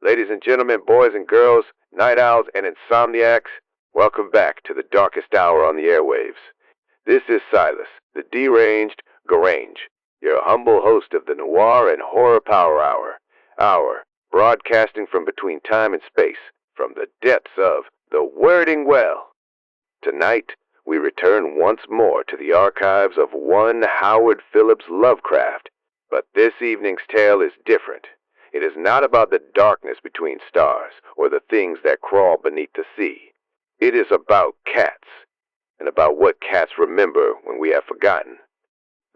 Ladies and gentlemen, boys and girls, night owls and insomniacs, welcome back to the darkest hour on the airwaves. This is Silas, the deranged Garaynj, your humble host of the Noir and Horror Power Hour, broadcasting from between time and space, from the depths of the Wyrding well. Tonight, we return once more to the archives of one Howard Phillips Lovecraft, but this evening's tale is different. It is not about the darkness between stars or the things that crawl beneath the sea. It is about cats, and about what cats remember when we have forgotten.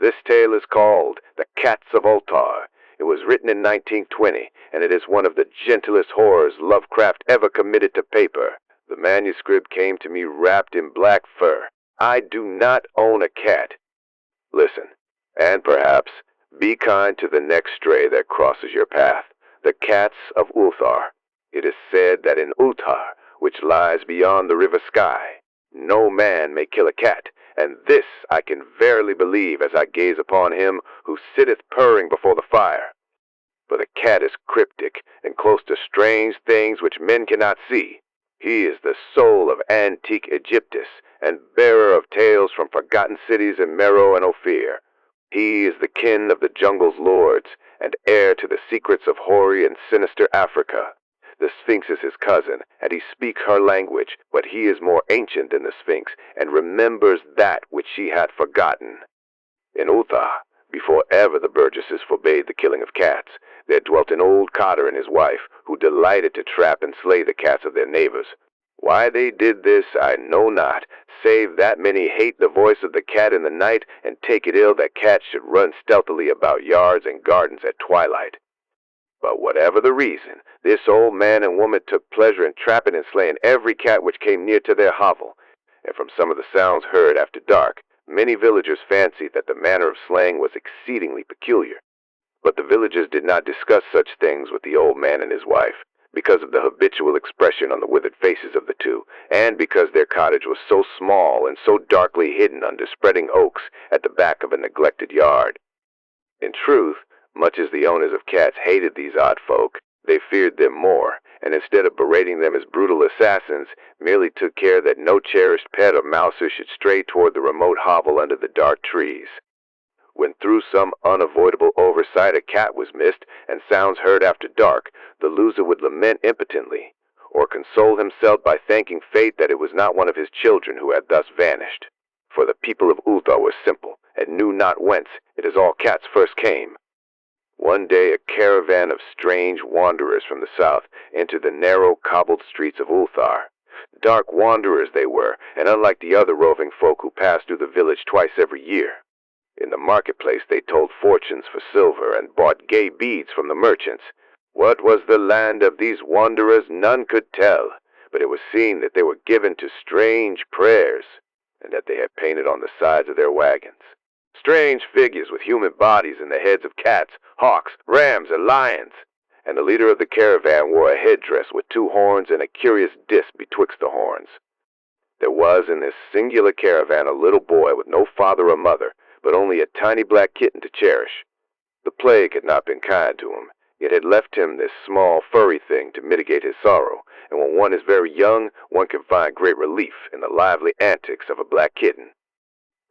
This tale is called The Cats of Ulthar. It was written in 1920, and it is one of the gentlest horrors Lovecraft ever committed to paper. The manuscript came to me wrapped in black fur. I do not own a cat. Listen, and perhaps be kind to the next stray that crosses your path. The Cats of Ulthar. It is said that in Ulthar, which lies beyond the river Skai, no man may kill a cat, and this I can verily believe as I gaze upon him who sitteth purring before the fire. For the cat is cryptic, and close to strange things which men cannot see. He is the soul of antique Egyptus, and bearer of tales from forgotten cities in Meroe and Ophir. He is the kin of the jungle's lords, and heir to the secrets of hoary and sinister Africa. The Sphinx is his cousin, and he speaks her language, but he is more ancient than the Sphinx, and remembers that which she had forgotten. In Ulthar, before ever the burgesses forbade the killing of cats, there dwelt an old Cotter and his wife, who delighted to trap and slay the cats of their neighbors. Why they did this I know not, save that many hate the voice of the cat in the night, and take it ill that cats should run stealthily about yards and gardens at twilight. But whatever the reason, this old man and woman took pleasure in trapping and slaying every cat which came near to their hovel, and from some of the sounds heard after dark, many villagers fancied that the manner of slaying was exceedingly peculiar. But the villagers did not discuss such things with the old man and his wife, because of the habitual expression on the withered faces of the two, and because their cottage was so small and so darkly hidden under spreading oaks at the back of a neglected yard. In truth, much as the owners of cats hated these odd folk, they feared them more, and instead of berating them as brutal assassins, merely took care that no cherished pet or mouser should stray toward the remote hovel under the dark trees. When through some unavoidable oversight a cat was missed, and sounds heard after dark, the loser would lament impotently, or console himself by thanking fate that it was not one of his children who had thus vanished. For the people of Ulthar were simple, and knew not whence it is all cats first came. One day a caravan of strange wanderers from the south entered the narrow cobbled streets of Ulthar. Dark wanderers they were, and unlike the other roving folk who passed through the village twice every year. In the marketplace they told fortunes for silver and bought gay beads from the merchants. What was the land of these wanderers none could tell, but it was seen that they were given to strange prayers, and that they had painted on the sides of their wagons strange figures with human bodies and the heads of cats, hawks, rams, and lions. And the leader of the caravan wore a headdress with two horns and a curious disc betwixt the horns. There was in this singular caravan a little boy with no father or mother, but only a tiny black kitten to cherish. The plague had not been kind to him, yet had left him this small, furry thing to mitigate his sorrow, and when one is very young, one can find great relief in the lively antics of a black kitten.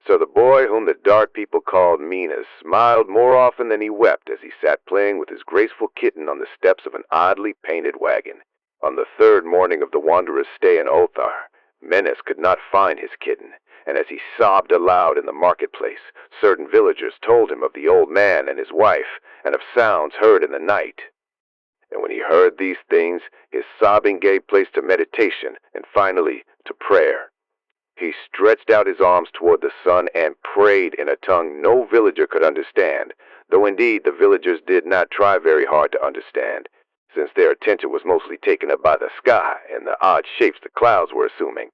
So the boy, whom the dark people called Minas, smiled more often than he wept as he sat playing with his graceful kitten on the steps of an oddly painted wagon. On the third morning of the wanderer's stay in Ulthar, Minas could not find his kitten, and as he sobbed aloud in the marketplace, certain villagers told him of the old man and his wife, and of sounds heard in the night. And when he heard these things, his sobbing gave place to meditation, and finally to prayer. He stretched out his arms toward the sun and prayed in a tongue no villager could understand, though indeed the villagers did not try very hard to understand, since their attention was mostly taken up by the sky and the odd shapes the clouds were assuming.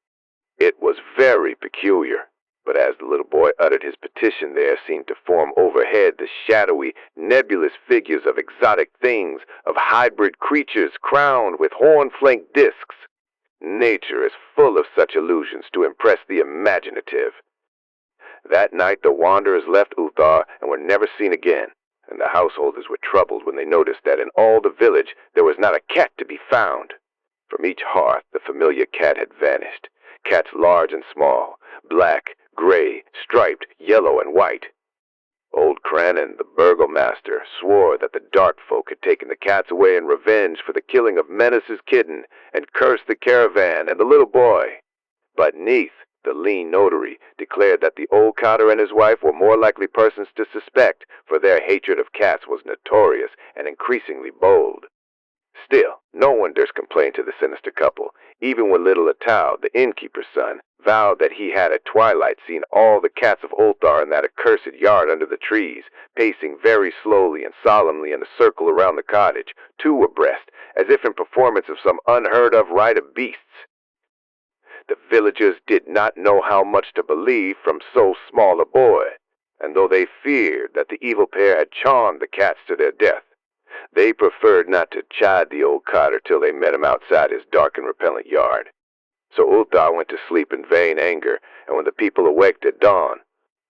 It was very peculiar, but as the little boy uttered his petition, there seemed to form overhead the shadowy, nebulous figures of exotic things, of hybrid creatures crowned with horn-flanked discs. Nature is full of such illusions to impress the imaginative. That night the wanderers left Ulthar and were never seen again. and the householders were troubled when they noticed that in all the village there was not a cat to be found. From each hearth the familiar cat had vanished. Cats large and small, black, gray, striped, yellow, and white. Old Cranon, the burgomaster, swore that the dark folk had taken the cats away in revenge for the killing of Menace's kitten, and cursed the caravan and the little boy. But Neith, the lean notary, declared that the old Cotter and his wife were more likely persons to suspect, for their hatred of cats was notorious and increasingly bold. Still, no one durst complain to the sinister couple, even when little Atau, the innkeeper's son, vowed that he had at twilight seen all the cats of Ulthar in that accursed yard under the trees, pacing very slowly and solemnly in a circle around the cottage, two abreast, as if in performance of some unheard-of rite of beasts. The villagers did not know how much to believe from so small a boy, and though they feared that the evil pair had charmed the cats to their death, they preferred not to chide the old Cotter till they met him outside his dark and repellent yard. So Ulthar went to sleep in vain anger, and when the people awaked at dawn,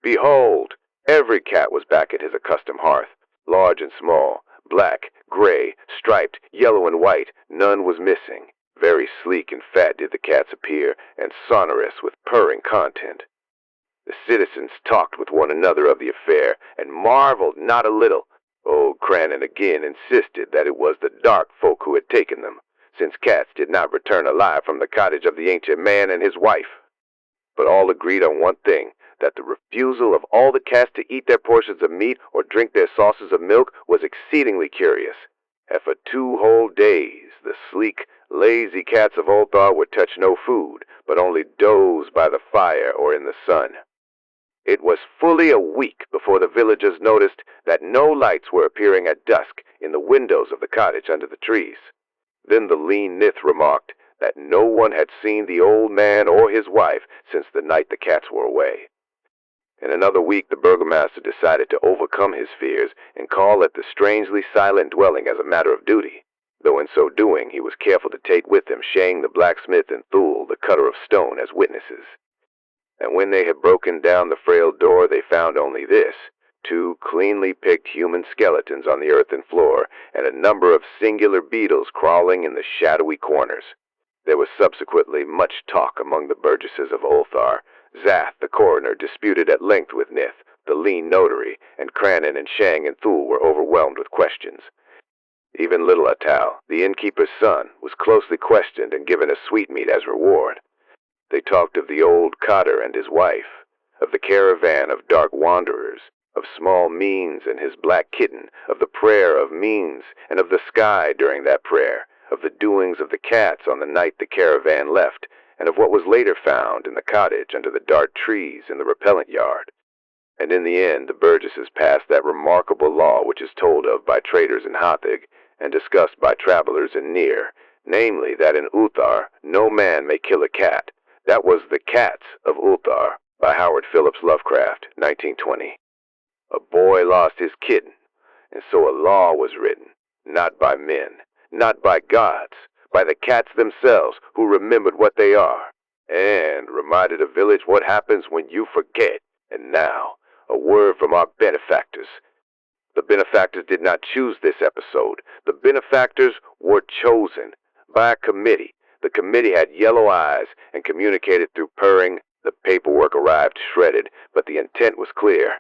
behold, every cat was back at his accustomed hearth, large and small, black, gray, striped, yellow, and white. None was missing. Very sleek and fat did the cats appear, and sonorous with purring content. The citizens talked with one another of the affair, and marveled not a little. Old Cranon again insisted that it was the dark folk who had taken them, since cats did not return alive from the cottage of the ancient man and his wife. But all agreed on one thing, that the refusal of all the cats to eat their portions of meat or drink their saucers of milk was exceedingly curious. And for 2 whole days the sleek, lazy cats of Ulthar would touch no food, but only doze by the fire or in the sun. It was fully a week before the villagers noticed that no lights were appearing at dusk in the windows of the cottage under the trees. Then the lean Nith remarked that no one had seen the old man or his wife since the night the cats were away. In another week the burgomaster decided to overcome his fears and call at the strangely silent dwelling as a matter of duty, though in so doing he was careful to take with him Shang the blacksmith and Thule the cutter of stone as witnesses. And when they had broken down the frail door, they found only this: 2 cleanly picked human skeletons on the earthen floor, and a number of singular beetles crawling in the shadowy corners. There was subsequently much talk among the burgesses of Ulthar. Zath, the coroner, disputed at length with Nith, the lean notary, and Cranon and Shang and Thule were overwhelmed with questions. Even little Atau, the innkeeper's son, was closely questioned and given a sweetmeat as reward. They talked of the old Cotter and his wife, of the caravan of dark wanderers, of small Means and his black kitten, of the prayer of Means, and of the Skai during that prayer, of the doings of the cats on the night the caravan left, and of what was later found in the cottage under the dark trees in the repellent yard. And in the end the burgesses passed that remarkable law which is told of by traders in Hathig, and discussed by travelers in Near, namely that in Ulthar no man may kill a cat. That was The Cats of Ulthar, by Howard Phillips Lovecraft, 1920. A boy lost his kitten, and so a law was written, not by men, not by gods, by the cats themselves who remembered what they are, and reminded a village what happens when you forget. And now, a word from our benefactors. The benefactors did not choose this episode. The benefactors were chosen by a committee. The committee had yellow eyes and communicated through purring. The paperwork arrived shredded, but the intent was clear.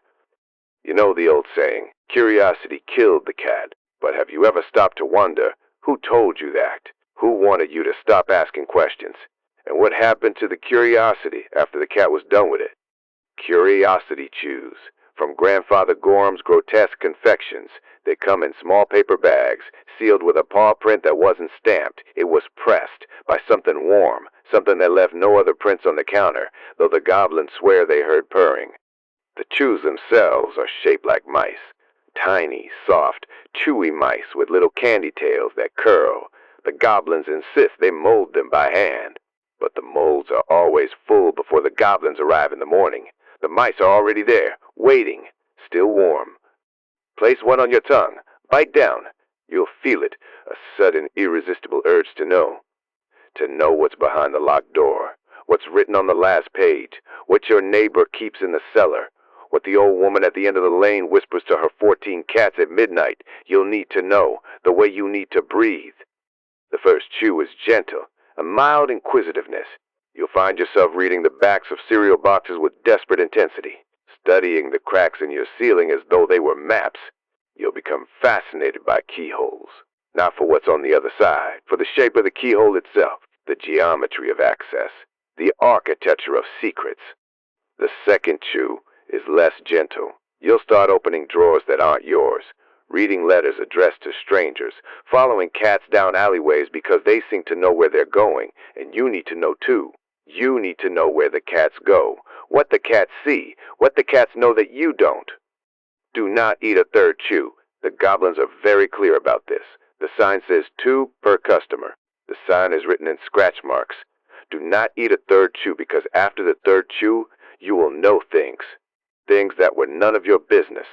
You know the old saying, curiosity killed the cat, but have you ever stopped to wonder who told you that? Who wanted you to stop asking questions? And what happened to the curiosity after the cat was done with it? Curiosity chews. From Grandfather Gorham's grotesque confections, they come in small paper bags, sealed with a paw print that wasn't stamped. It was pressed by something warm, something that left no other prints on the counter, though the goblins swear they heard purring. The chews themselves are shaped like mice. Tiny, soft, chewy mice with little candy tails that curl. The goblins insist they mold them by hand. But the molds are always full before the goblins arrive in the morning. The mice are already there, waiting, still warm. Place one on your tongue. Bite down. You'll feel it, a sudden, irresistible urge to know. To know what's behind the locked door, what's written on the last page, what your neighbor keeps in the cellar, What the old woman at the end of the lane whispers to her 14 cats at midnight. You'll need to know, the way you need to breathe. The first chew is gentle, a mild inquisitiveness. You'll find yourself reading the backs of cereal boxes with desperate intensity, studying the cracks in your ceiling as though they were maps. You'll become fascinated by keyholes. Not for what's on the other side, for the shape of the keyhole itself, the geometry of access, the architecture of secrets. The second chew is less gentle. You'll start opening drawers that aren't yours, reading letters addressed to strangers, following cats down alleyways because they seem to know where they're going, and you need to know too. You need to know where the cats go, what the cats see, what the cats know that you don't. Do not eat a third chew. The goblins are very clear about this. The sign says 2 per customer. The sign is written in scratch marks. Do not eat a third chew because after the third chew, you will know things. Things that were none of your business.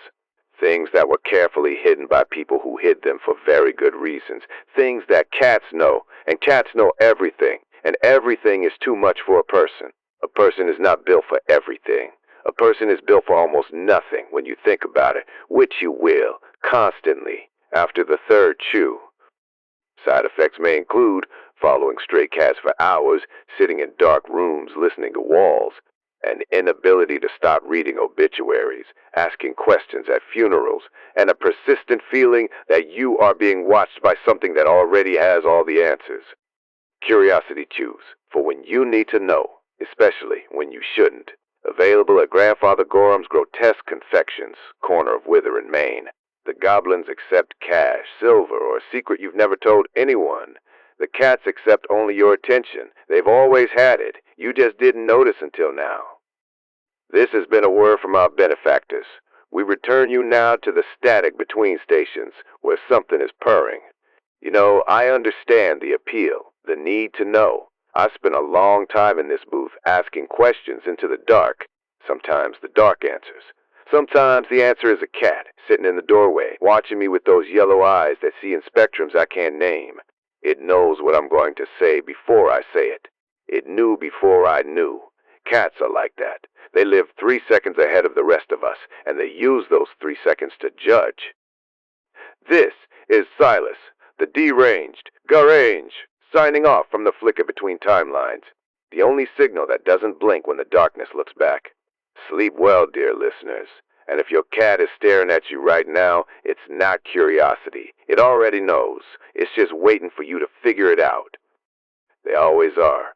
Things that were carefully hidden by people who hid them for very good reasons. Things that cats know, and cats know everything, and everything is too much for a person. A person is not built for everything. A person is built for almost nothing when you think about it, which you will, constantly, after the third chew. Side effects may include following stray cats for hours, sitting in dark rooms listening to walls, an inability to stop reading obituaries, asking questions at funerals, and a persistent feeling that you are being watched by something that already has all the answers. Curiosity chews, for when you need to know, especially when you shouldn't. Available at Grandfather Gorham's Grotesque Confections, corner of Wither in Maine. The goblins accept cash, silver, or a secret you've never told anyone. The cats accept only your attention. They've always had it. You just didn't notice until now. This has been a word from our benefactors. We return you now to the static between stations, where something is purring. You know, I understand the appeal, the need to know. I spent a long time in this booth asking questions into the dark. Sometimes the dark answers. Sometimes the answer is a cat sitting in the doorway, watching me with those yellow eyes that see in spectrums I can't name. It knows what I'm going to say before I say it. It knew before I knew. Cats are like that. They live 3 seconds ahead of the rest of us, and they use those 3 seconds to judge. This is Silas, the Deranged, Garaynj, signing off from the flicker between timelines, the only signal that doesn't blink when the darkness looks back. Sleep well, dear listeners, and if your cat is staring at you right now, it's not curiosity. It already knows. It's just waiting for you to figure it out. They always are.